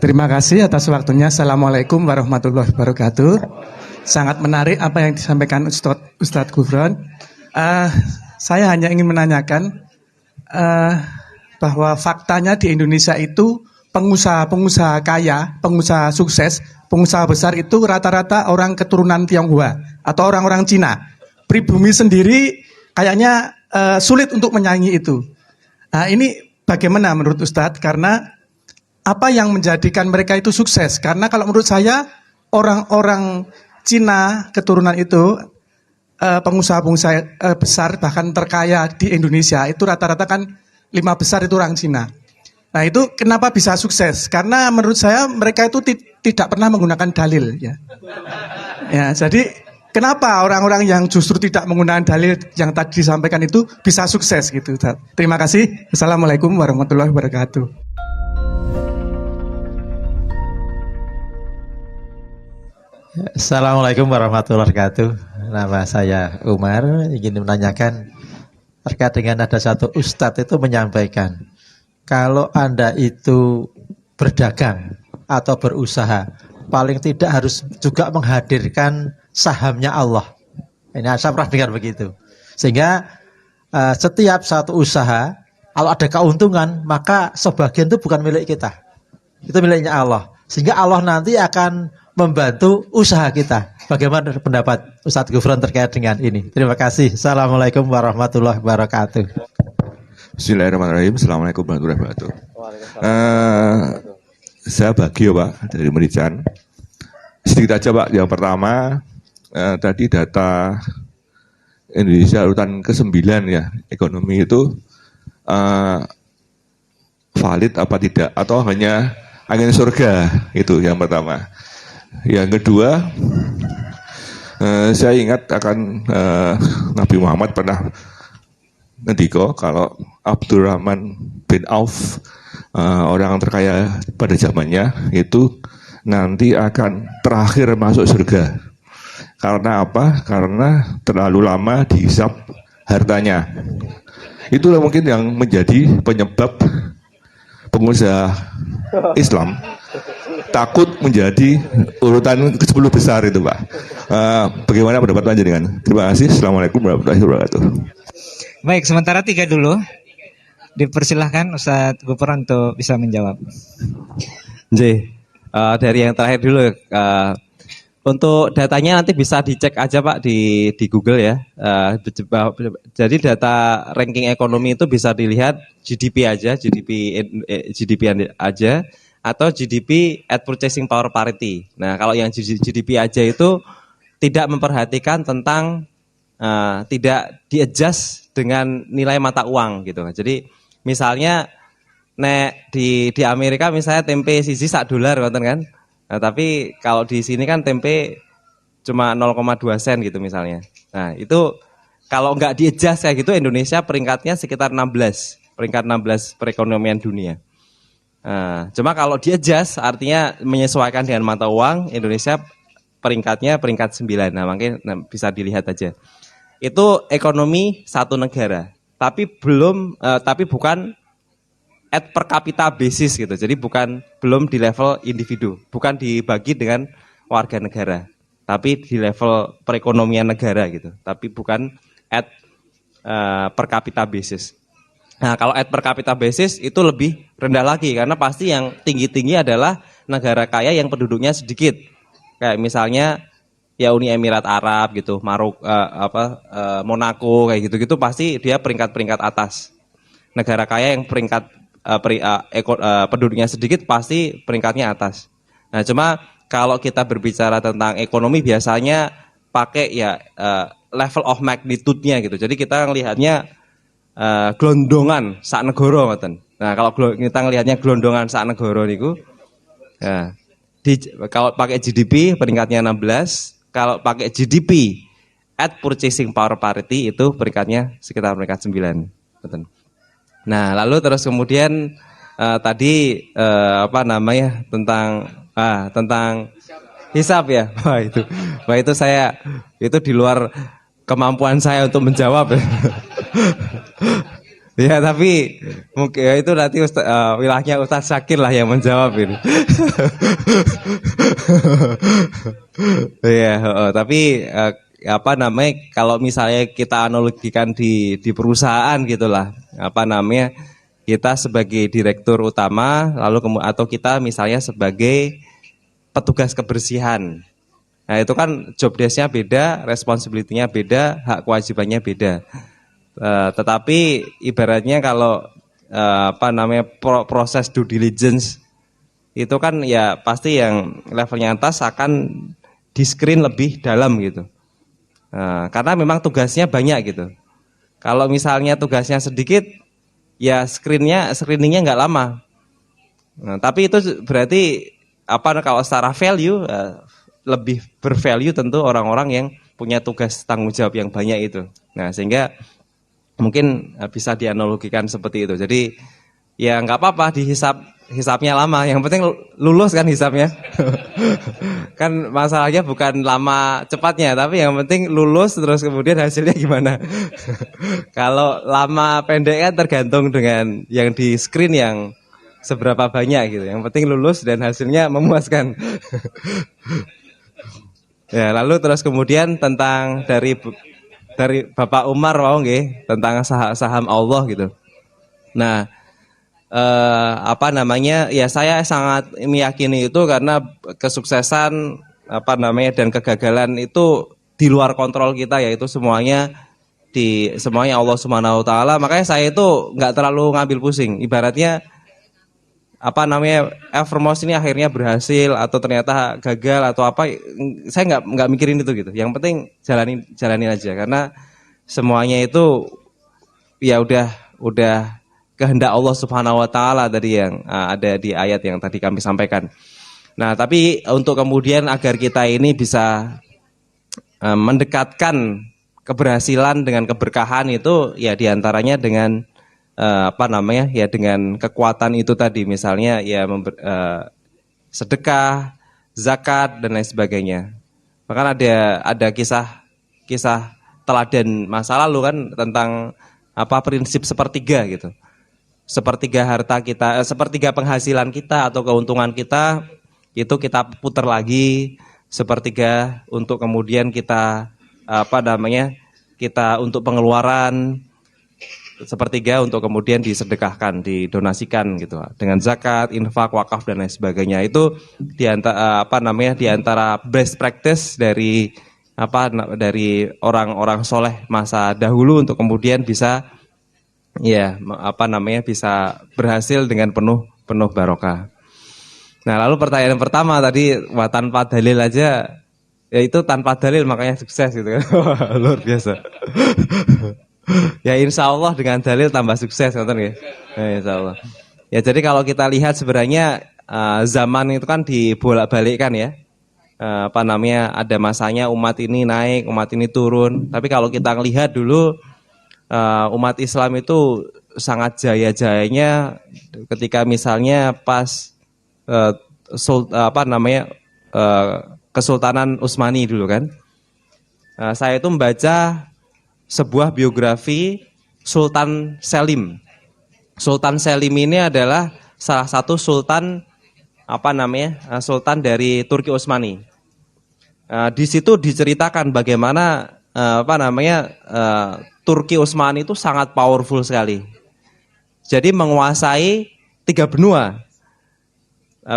Terima kasih atas waktunya. Assalamualaikum warahmatullahi wabarakatuh. Sangat menarik apa yang disampaikan Ustadz Gufron. Saya hanya ingin menanyakan bahwa faktanya di Indonesia itu pengusaha-pengusaha kaya, pengusaha sukses, pengusaha besar itu rata-rata orang keturunan Tionghoa atau orang-orang Cina. Pribumi sendiri kayaknya sulit untuk menyaingi itu. Nah, ini bagaimana menurut Ustadz? Karena apa yang menjadikan mereka itu sukses? Karena kalau menurut saya orang-orang Cina keturunan itu pengusaha-pengusaha besar bahkan terkaya di Indonesia itu rata-rata kan 5 besar itu orang Cina. Nah itu kenapa bisa sukses? Karena menurut saya mereka itu tidak pernah menggunakan dalil ya. Ya jadi kenapa orang-orang yang justru tidak menggunakan dalil yang tadi disampaikan itu bisa sukses gitu. Terima kasih. Assalamualaikum warahmatullahi wabarakatuh. Assalamualaikum warahmatullahi wabarakatuh. Nama saya Umar, ingin menanyakan terkait dengan ada satu ustadz itu menyampaikan, kalau Anda itu berdagang atau berusaha, paling tidak harus juga menghadirkan sahamnya Allah. Ini saya pernah dengar begitu. Sehingga setiap satu usaha, kalau ada keuntungan, maka sebagian itu bukan milik kita. Itu miliknya Allah. Sehingga Allah nanti akan membantu usaha kita. Bagaimana pendapat Ustadz Gufron terkait dengan ini? Terima kasih. Assalamualaikum warahmatullahi wabarakatuh. Bismillahirrahmanirrahim. Assalamualaikum warahmatullahi wabarakatuh. Saya Bagio Pak dari Merican. Sedikit aja Pak. Yang pertama tadi data Indonesia urutan ke-9 ya ekonomi itu valid apa tidak atau hanya angin surga, itu yang pertama. Yang kedua, saya ingat akan Nabi Muhammad pernah ngendiko kalau Abdurrahman bin Auf, orang terkaya pada zamannya, itu nanti akan terakhir masuk surga. Karena apa? Karena terlalu lama dihisap hartanya. Itulah mungkin yang menjadi penyebab pengusaha Islam takut menjadi urutan ke-10 besar itu Pak. Bagaimana pendapat panjenengan? Terima kasih. Assalamualaikum warahmatullahi wabarakatuh. Baik, sementara 3 dulu. Dipersilahkan Ustadz Gufron untuk bisa menjawab. Dari yang terakhir dulu. Untuk datanya nanti bisa dicek aja Pak di Google ya. Jadi data ranking ekonomi itu bisa dilihat GDP aja, GDP aja, atau GDP at purchasing power parity. Nah kalau yang GDP aja itu tidak memperhatikan tentang tidak di-adjust dengan nilai mata uang gitu. Jadi misalnya di Amerika misalnya tempe siji $1 kan. Nah, tapi kalau di sini kan tempe cuma 0,2 sen gitu misalnya. Nah, itu kalau nggak di-adjust kayak gitu Indonesia peringkatnya sekitar 16, peringkat 16 perekonomian dunia. Nah, cuma kalau di-adjust artinya menyesuaikan dengan mata uang, Indonesia peringkatnya peringkat 9. Nah, makanya bisa dilihat aja. Itu ekonomi satu negara, tapi bukan at per kapita basis gitu. Jadi belum di level individu, bukan dibagi dengan warga negara, tapi di level perekonomian negara gitu. Tapi bukan at per kapita basis. Nah, kalau at per kapita basis itu lebih rendah lagi karena pasti yang tinggi-tinggi adalah negara kaya yang penduduknya sedikit. Kayak misalnya ya Uni Emirat Arab gitu, Monaco kayak gitu-gitu pasti dia peringkat-peringkat atas. Negara kaya yang peringkat penduduknya sedikit pasti peringkatnya atas. Nah, cuma kalau kita berbicara tentang ekonomi biasanya pakai ya level of magnitude-nya gitu. Jadi kita melihatnya glondongan sak negara ngoten. Nah, kalau kita ngelihatnya glondongan sak negara niku ya kalau pakai GDP peringkatnya 16, kalau pakai GDP at purchasing power parity itu peringkatnya sekitar peringkat 9. Betul. Nah, lalu terus kemudian tadi tentang hisab ya. Wah itu saya itu di luar kemampuan saya untuk menjawab. Ya tapi mungkin ya itu nanti wilayahnya Ustaz Syakir lah yang menjawab ini. Iya, tapi apa namanya kalau misalnya kita analogikan di perusahaan gitulah, apa namanya kita sebagai direktur utama lalu atau kita misalnya sebagai petugas kebersihan. Nah itu kan job desk-nya beda, responsibility-nya beda, hak kewajibannya beda. Tetapi ibaratnya kalau apa namanya proses due diligence itu kan ya pasti yang levelnya atas akan di screen lebih dalam gitu. Karena memang tugasnya banyak gitu. Kalau misalnya tugasnya sedikit, ya screeningnya nggak lama. Nah, tapi itu berarti apa kalau secara value lebih bervalue tentu orang-orang yang punya tugas tanggung jawab yang banyak itu. Nah sehingga mungkin bisa dianalogikan seperti itu. Jadi ya nggak apa-apa hisapnya lama. Yang penting lulus kan hisapnya. Kan masalahnya bukan lama cepatnya, tapi yang penting lulus terus kemudian hasilnya gimana. Kalau lama pendek kan tergantung dengan yang di screen yang seberapa banyak gitu. Yang penting lulus dan hasilnya memuaskan. Ya lalu terus kemudian tentang dari Bapak Umar mau nggih tentang saham Allah gitu. Nah, apa namanya? Ya saya sangat meyakini itu karena kesuksesan apa namanya dan kegagalan itu di luar kontrol kita yaitu semuanya Allah Subhanahu wa taala. Makanya saya itu nggak terlalu ngambil pusing. Ibaratnya apa namanya Evermos ini akhirnya berhasil atau ternyata gagal atau apa, saya nggak mikirin itu gitu. Yang penting jalanin aja karena semuanya itu ya udah kehendak Allah Subhanahu wa taala tadi yang ada di ayat yang tadi kami sampaikan. Nah, tapi untuk kemudian agar kita ini bisa mendekatkan keberhasilan dengan keberkahan itu ya diantaranya dengan apa namanya ya dengan kekuatan itu tadi misalnya ya sedekah, zakat dan lain sebagainya. Bahkan ada kisah teladan masa lalu kan tentang apa prinsip sepertiga gitu. Sepertiga harta kita, sepertiga penghasilan kita atau keuntungan kita itu kita putar lagi sepertiga untuk kemudian kita apa namanya kita untuk pengeluaran sepertiga untuk kemudian disedekahkan, didonasikan gitu dengan zakat, infak, wakaf dan lain sebagainya. Itu diantara best practice dari dari orang-orang soleh masa dahulu untuk kemudian bisa bisa berhasil dengan penuh barokah. Nah, lalu pertanyaan pertama tadi tanpa dalil aja ya itu tanpa dalil makanya sukses gitu kan. Luar biasa. Ya insya Allah dengan dalil tambah sukses kan ya. Insya Allah. Ya jadi kalau kita lihat sebenarnya zaman itu kan dibolak-balikkan ya. Ada masanya umat ini naik, umat ini turun. Tapi kalau kita lihat dulu umat Islam itu sangat jaya-jayanya ketika misalnya pas Kesultanan Utsmani dulu kan. Saya itu membaca sebuah biografi Sultan Selim. Sultan Selim ini adalah salah satu sultan sultan dari Turki Utsmani. Di situ diceritakan bagaimana Turki Utsmani itu sangat powerful sekali. Jadi menguasai 3 benua.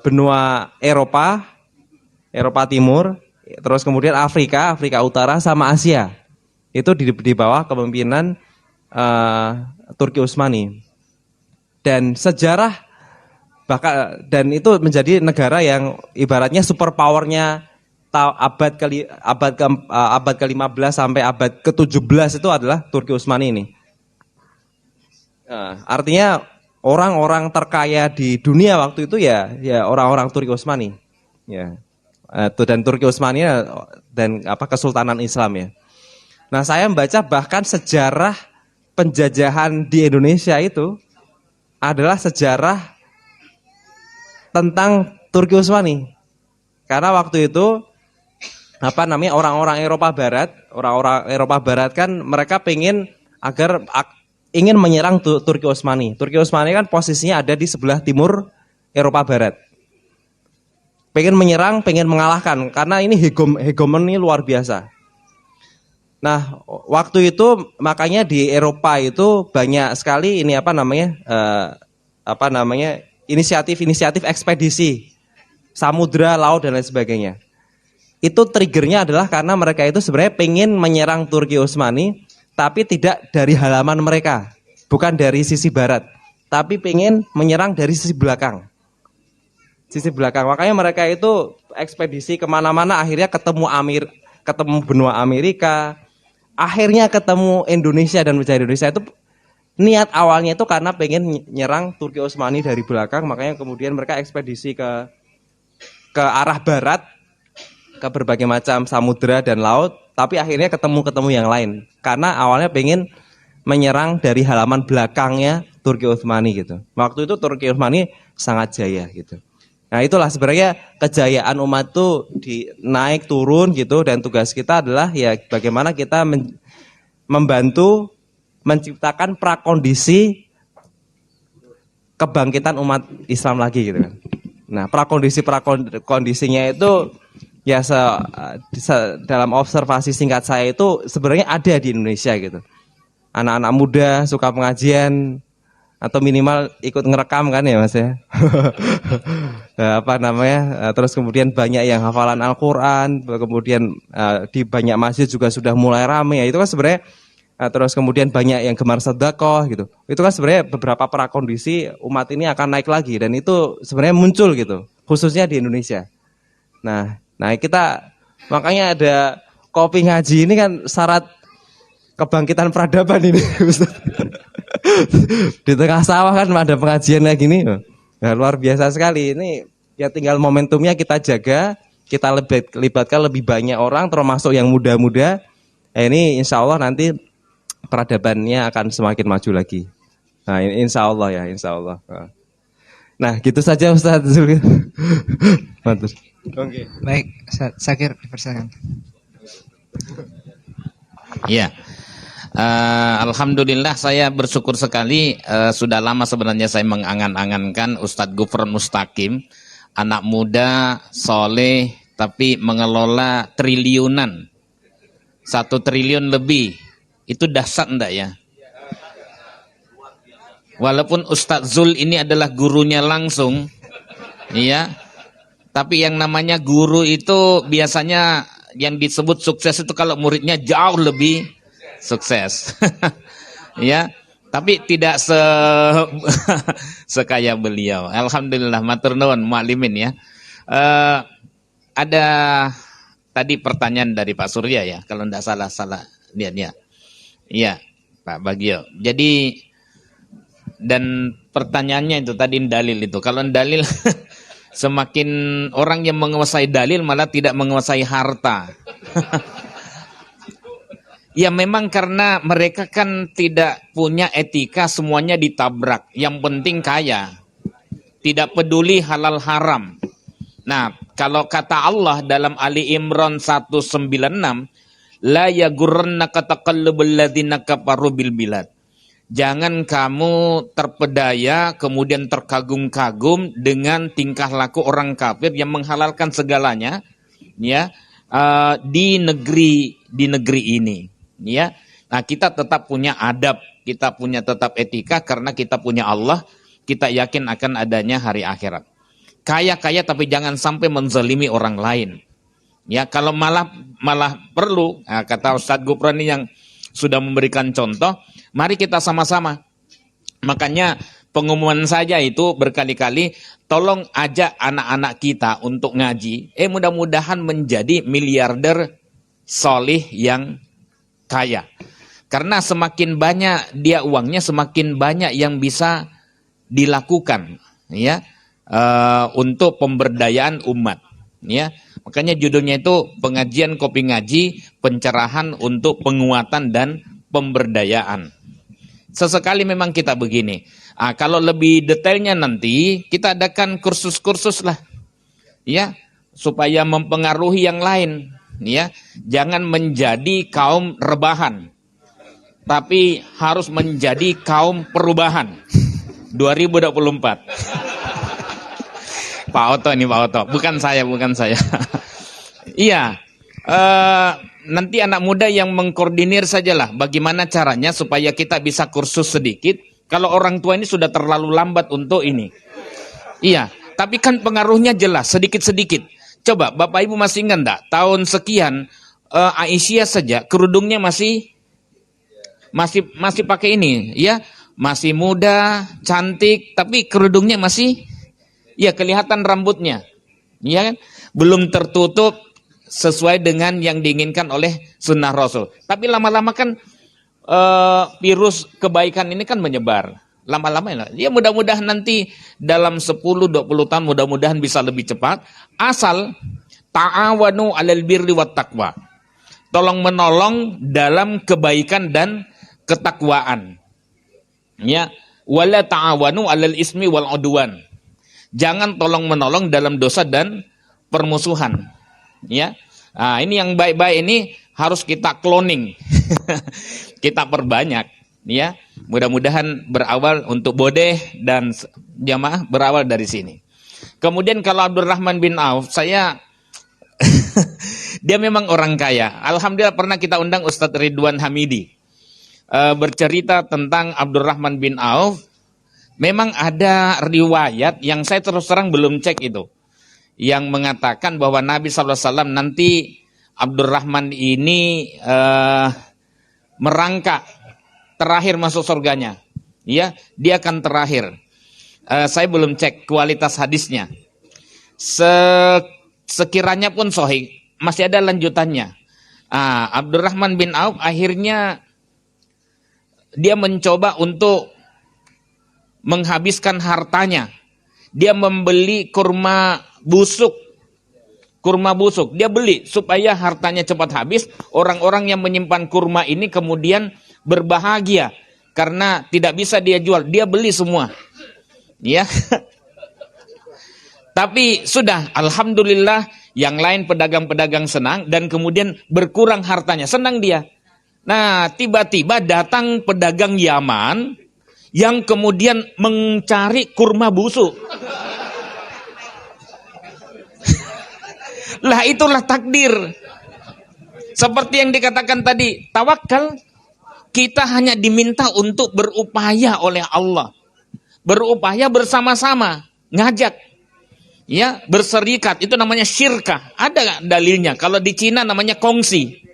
Benua Eropa Timur, terus kemudian Afrika Utara sama Asia. Itu di bawah kepemimpinan Turki Utsmani. Dan sejarah dan itu menjadi negara yang ibaratnya super powernya abad ke-15 sampai abad ke-17 itu adalah Turki Utsmani ini. Artinya orang-orang terkaya di dunia waktu itu ya orang-orang Turki Utsmani. Ya. Dan Turki Utsmani dan Kesultanan Islam ya. Nah, saya membaca bahkan sejarah penjajahan di Indonesia itu adalah sejarah tentang Turki Utsmani. Karena waktu itu orang-orang Eropa Barat kan mereka pengen agar ingin menyerang Turki Utsmani. Turki Utsmani kan posisinya ada di sebelah timur Eropa Barat. Pengen menyerang, pengen mengalahkan karena ini hegemoni luar biasa. Nah, waktu itu makanya di Eropa itu banyak sekali ini inisiatif-inisiatif ekspedisi samudra, laut dan lain sebagainya. Itu triggernya adalah karena mereka itu sebenarnya pengen menyerang Turki Utsmani, tapi tidak dari halaman mereka, bukan dari sisi barat, tapi pengen menyerang dari sisi belakang. Sisi belakang. Makanya mereka itu ekspedisi kemana-mana, akhirnya ketemu benua Amerika, akhirnya ketemu Indonesia dan mencari Indonesia. Itu niat awalnya itu karena pengen nyerang Turki Utsmani dari belakang, makanya kemudian mereka ekspedisi ke arah barat, ke berbagai macam samudera dan laut, tapi akhirnya ketemu yang lain. Karena awalnya pengen menyerang dari halaman belakangnya Turki Utsmani gitu. Waktu itu Turki Utsmani sangat jaya gitu. Nah itulah sebenarnya kejayaan umat itu naik turun gitu, dan tugas kita adalah ya bagaimana kita membantu menciptakan prakondisi kebangkitan umat Islam lagi gitu kan. Nah prakondisinya itu ya dalam observasi singkat saya itu sebenarnya ada di Indonesia gitu. Anak-anak muda suka pengajian atau minimal ikut ngerekam kan ya Mas ya. Terus kemudian banyak yang hafalan Al-Qur'an, kemudian di banyak masjid juga sudah mulai ramai. Ya, itu kan sebenarnya terus kemudian banyak yang gemar sedekah gitu. Itu kan sebenarnya beberapa prakondisi umat ini akan naik lagi, dan itu sebenarnya muncul gitu, khususnya di Indonesia. Nah kita makanya ada kopi ngaji ini kan syarat kebangkitan peradaban ini. Di tengah sawah kan ada pengajian kayak gini. Nah, luar biasa sekali. Ini ya tinggal momentumnya kita jaga, kita libatkan lebih banyak orang termasuk yang muda-muda. Ini insya Allah nanti peradabannya akan semakin maju lagi. Nah insya Allah ya, insya Allah. Nah gitu saja Ustaz Zulkifli. Mantul. Oke. Baik, Syakir dipersilakan. Ya, alhamdulillah saya bersyukur sekali. Sudah lama sebenarnya saya mengangan-angankan Ustadz Gufron Mustaqim, anak muda, soleh, tapi mengelola triliunan, 1 triliun lebih. Itu dahsyat enggak ya? Walaupun Ustadz Zul ini adalah gurunya langsung, iya. Tapi yang namanya guru itu biasanya yang disebut sukses itu kalau muridnya jauh lebih sukses. Ya, tapi tidak sekaya beliau. Alhamdulillah, matur nuwun muallimin ya. Ada tadi pertanyaan dari Pak Surya ya, kalau tidak salah lihat ya. Iya, Pak Bagio. Jadi dan pertanyaannya itu tadi dalil itu. Kalau dalil semakin orang yang menguasai dalil malah tidak menguasai harta. Ya memang karena mereka kan tidak punya etika, semuanya ditabrak. Yang penting kaya. Tidak peduli halal haram. Nah, kalau kata Allah dalam Ali Imran 196, la yagurrannaka taqallubul ladzina kafaru bil bilad. Jangan kamu terpedaya kemudian terkagum-kagum dengan tingkah laku orang kafir yang menghalalkan segalanya ya di negeri ini ya. Nah, kita tetap punya adab, kita punya tetap etika karena kita punya Allah, kita yakin akan adanya hari akhirat. Kaya-kaya tapi jangan sampai menzalimi orang lain. Ya, kalau malah perlu, nah, kata Ustadz Gufron yang sudah memberikan contoh, mari kita sama-sama. Makanya pengumuman saja itu berkali-kali, tolong ajak anak-anak kita untuk ngaji. Mudah-mudahan menjadi miliarder solih yang kaya. Karena semakin banyak dia uangnya, semakin banyak yang bisa dilakukan, ya, untuk pemberdayaan umat. Ya, makanya judulnya itu pengajian kopi ngaji, pencerahan untuk penguatan dan pemberdayaan. Sesekali memang kita begini. Kalau lebih detailnya nanti kita adakan kursus-kursus lah, ya, supaya mempengaruhi yang lain, ya. Jangan menjadi kaum rebahan. tapi harus menjadi kaum perubahan 2024. Pak Oto ini, Pak Oto, bukan saya. Iya, nanti anak muda yang mengkoordinir sajalah bagaimana caranya supaya kita bisa kursus sedikit. Kalau orang tua ini sudah terlalu lambat untuk ini. Iya, tapi kan pengaruhnya jelas sedikit-sedikit. Coba Bapak Ibu masih ingat enggak? Tahun sekian Aisyah saja kerudungnya masih pakai ini, ya, masih muda, cantik, tapi kerudungnya masih, ya, kelihatan rambutnya, ya kan, belum tertutup sesuai dengan yang diinginkan oleh sunnah Rasul. Tapi lama-lama kan virus kebaikan ini kan menyebar. Lama-lama ya, mudah-mudahan nanti dalam 10-20 tahun mudah-mudahan bisa lebih cepat. Asal ta'awanu 'alal birri wat taqwa. Tolong menolong dalam kebaikan dan ketakwaan. Ya, wala ta'awanu 'alal ismi wal 'udwan. Jangan tolong menolong dalam dosa dan permusuhan. Ya. Nah, ini yang baik-baik ini harus kita cloning. Kita perbanyak, ya. Mudah-mudahan berawal untuk bodeh dan jamaah berawal dari sini. Kemudian kalau Abdurrahman bin Auf, saya dia memang orang kaya. Alhamdulillah pernah kita undang Ustadz Ridwan Hamidi. Bercerita tentang Abdurrahman bin Auf. Memang ada riwayat yang saya terus terang belum cek itu, yang mengatakan bahwa Nabi SAW nanti Abdurrahman ini merangkak terakhir masuk surganya, ya, dia akan terakhir. Saya belum cek kualitas hadisnya. Sekiranya pun sahih, masih ada lanjutannya. Abdurrahman bin Auf akhirnya dia mencoba untuk menghabiskan hartanya. Dia membeli kurma busuk. Dia beli supaya hartanya cepat habis. Orang-orang yang menyimpan kurma ini kemudian berbahagia karena tidak bisa dia jual. Dia beli semua. Ya. Tapi sudah, alhamdulillah, yang lain pedagang-pedagang senang dan kemudian berkurang hartanya. Senang dia. Nah, tiba-tiba datang pedagang Yaman yang kemudian mencari kurma busuk. Lah itulah takdir. Seperti yang dikatakan tadi, tawakal, kita hanya diminta untuk berupaya oleh Allah. Berupaya bersama-sama, ngajak. Ya, berserikat, itu namanya syirkah. Ada dalilnya. Kalau di Cina namanya kongsi.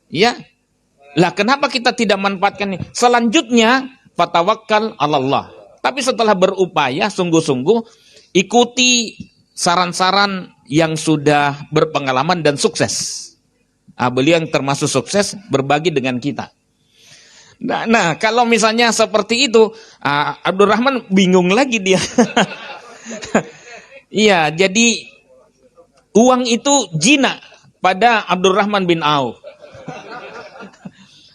Ya. Lah kenapa kita tidak manfaatkan ini? Selanjutnya fatawakkal 'alallah. Tapi setelah berupaya sungguh-sungguh, ikuti saran-saran yang sudah berpengalaman dan sukses. Beliau yang termasuk sukses berbagi dengan kita. Nah, kalau misalnya seperti itu, Abdurrahman bingung lagi dia. Iya, jadi uang itu jinak pada Abdurrahman bin Auf.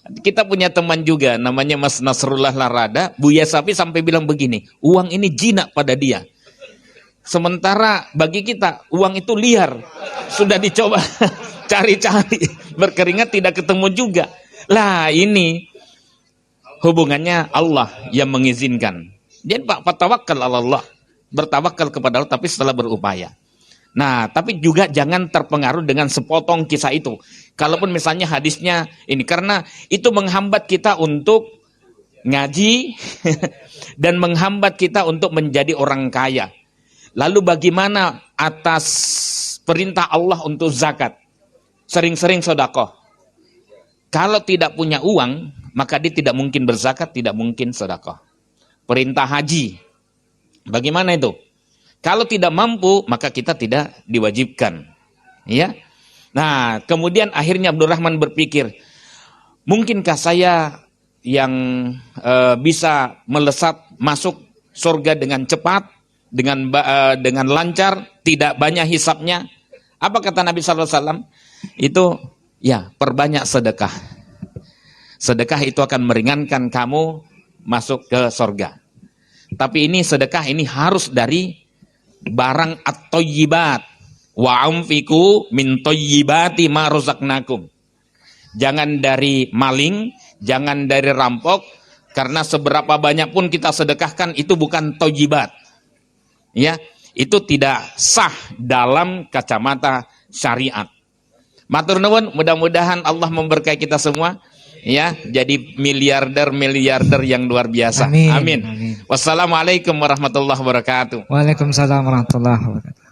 Kita punya teman juga namanya Mas Nasrullah Larada, Buya Sapi sampai bilang begini, uang ini jinak pada dia. Sementara bagi kita uang itu liar. Sudah dicoba cari-cari, berkeringat tidak ketemu juga. Lah ini hubungannya Allah yang mengizinkan. Jadi Pak, tawakkal Allah, bertawakal kepada Allah tapi setelah berupaya. Nah, tapi juga jangan terpengaruh dengan sepotong kisah itu. Kalaupun misalnya hadisnya ini, karena itu menghambat kita untuk ngaji dan menghambat kita untuk menjadi orang kaya. Lalu bagaimana atas perintah Allah untuk zakat? Sering-sering sedekah. Kalau tidak punya uang, maka dia tidak mungkin berzakat, tidak mungkin sedekah. Perintah haji, bagaimana itu? Kalau tidak mampu, maka kita tidak diwajibkan. Ya. Nah, kemudian akhirnya Abdurrahman berpikir, mungkinkah saya yang bisa melesat masuk surga dengan cepat, dengan lancar, tidak banyak hisapnya? Apa kata Nabi SAW? Itu, ya, perbanyak sedekah. Sedekah itu akan meringankan kamu masuk ke surga. Tapi ini sedekah ini harus dari barang at-thayyibat, wa anfiqu min thayyibati ma razaqnakum. Jangan dari maling, Jangan dari rampok, karena seberapa banyak pun kita sedekahkan itu bukan tojibat. Ya, itu tidak sah dalam kacamata syariat. Matur nuwun, mudah-mudahan Allah memberkahi kita semua. Ya, jadi miliarder yang luar biasa. Amin. Amin. Amin. Wassalamualaikum warahmatullahi wabarakatuh. Waalaikumsalam warahmatullahi wabarakatuh.